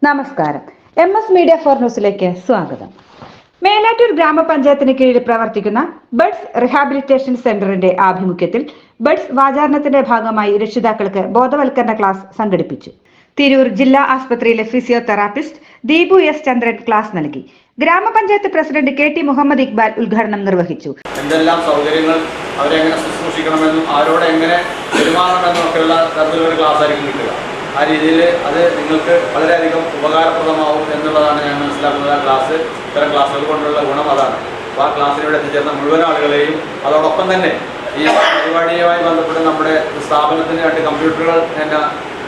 നമസ്കാരം. MS media for ന്യൂസിലേക്ക് സ്വാഗതം. മേലാറ്റൂർ ഗ്രാമപഞ്ചായത്തിന് കീഴിൽ പ്രവർത്തിക്കുന്ന ബഡ്സ് റീഹാബിലിറ്റേഷൻ സെന്ററിന്റെ ആഭിമുഖ്യത്തിൽ ബഡ്സ് വാചാരണത്തിന്റെ ഭാഗമായി രക്ഷിതാക്കൾക്ക് ബോധവൽക്കരണ ക്ലാസ് സംഘടിപ്പിച്ചു. തിരൂർ ജില്ലാ ആസ്പത്രിയിലെ ഫിസിയോതെറാപ്പിസ്റ്റ് ദീപു എസ് ചന്ദ്രൻ ക്ലാസ് നൽകി. ഗ്രാമപഞ്ചായത്ത് പ്രസിഡന്റ് KT മുഹമ്മദ് ഇക്ബാൽ ഉദ്ഘാടനം നിർവഹിച്ചു. എന്തെല്ലാം സൗകര്യങ്ങൾ അവരെങ്ങനെ ശുശ്രൂഷിക്കണമെന്നും അവരോട് എങ്ങനെ പെരുമാറണമെന്നും ഒക്കെയുള്ള തരത്തിലൊരു ക്ലാസ് ആയിരിക്കും കിട്ടുക. ആ രീതിയിൽ അത് നിങ്ങൾക്ക് വളരെയധികം ഉപകാരപ്രദമാവും എന്നുള്ളതാണ് ഞാൻ മനസ്സിലാക്കുന്നത്. ആ ക്ലാസ് ഇത്തരം ക്ലാസ്സുകൾ കൊണ്ടുള്ള ഗുണം അതാണ്. അപ്പോൾ ആ ക്ലാസ്സിലൂടെ എത്തിച്ചേർന്ന മുഴുവൻ ആളുകളെയും അതോടൊപ്പം തന്നെ ഈ പരിപാടിയുമായി ബന്ധപ്പെട്ട് നമ്മുടെ സ്ഥാപനത്തിന് 2 കമ്പ്യൂട്ടറുകൾ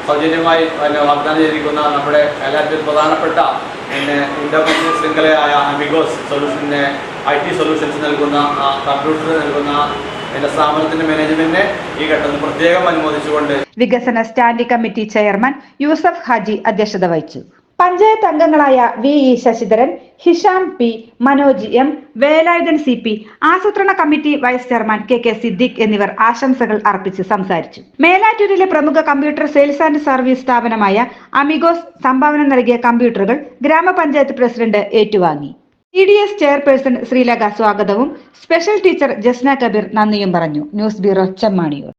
സൗജന്യമായി വാഗ്ദാനം ചെയ്തിരിക്കുന്ന നമ്മുടെ എല്ലാറ്റിലും പ്രധാനപ്പെട്ട ഇന്റർനെറ്റ് ശൃംഖലയായ അമിഗോസ് സൊല്യൂഷനെ IT സൊല്യൂഷൻസ് നൽകുന്ന കമ്പ്യൂട്ടർ നൽകുന്ന സ്ഥാപനത്തിന്റെ മാനേജ്മെന്റിനെ ഈ ഘട്ടത്തിൽ പ്രത്യേകം അനുമോദിച്ചുകൊണ്ട് വികസന standing committee chairman Yusuf Haji അധ്യക്ഷത വഹിച്ചു. പഞ്ചായത്ത് അംഗങ്ങളായ VE Sasidharan, Hisham P, Manoj M, Velayudhan CP, ആസൂത്രണ committee vice chairman KK Siddique എന്നിവർ ആശംസകൾ അർപ്പിച്ച് സംസാരിച്ചു. മേലാറ്റൂരിലെ പ്രമുഖ കമ്പ്യൂട്ടർ സെയിൽസ് ആൻഡ് സർവീസ് സ്ഥാപനമായ അമിഗോസ് സംഭാവന നൽകിയ കമ്പ്യൂട്ടറുകൾ ഗ്രാമപഞ്ചായത്ത് പ്രസിഡന്റ് ഏറ്റുവാങ്ങി. TDS ചെയർപേഴ്സൺ ശ്രീലക സ്വാഗതവും സ്പെഷ്യൽ ടീച്ചർ ജസ്ന കബീർ നന്ദിയും പറഞ്ഞു. News bureau ചെമ്മാണിയൂർ.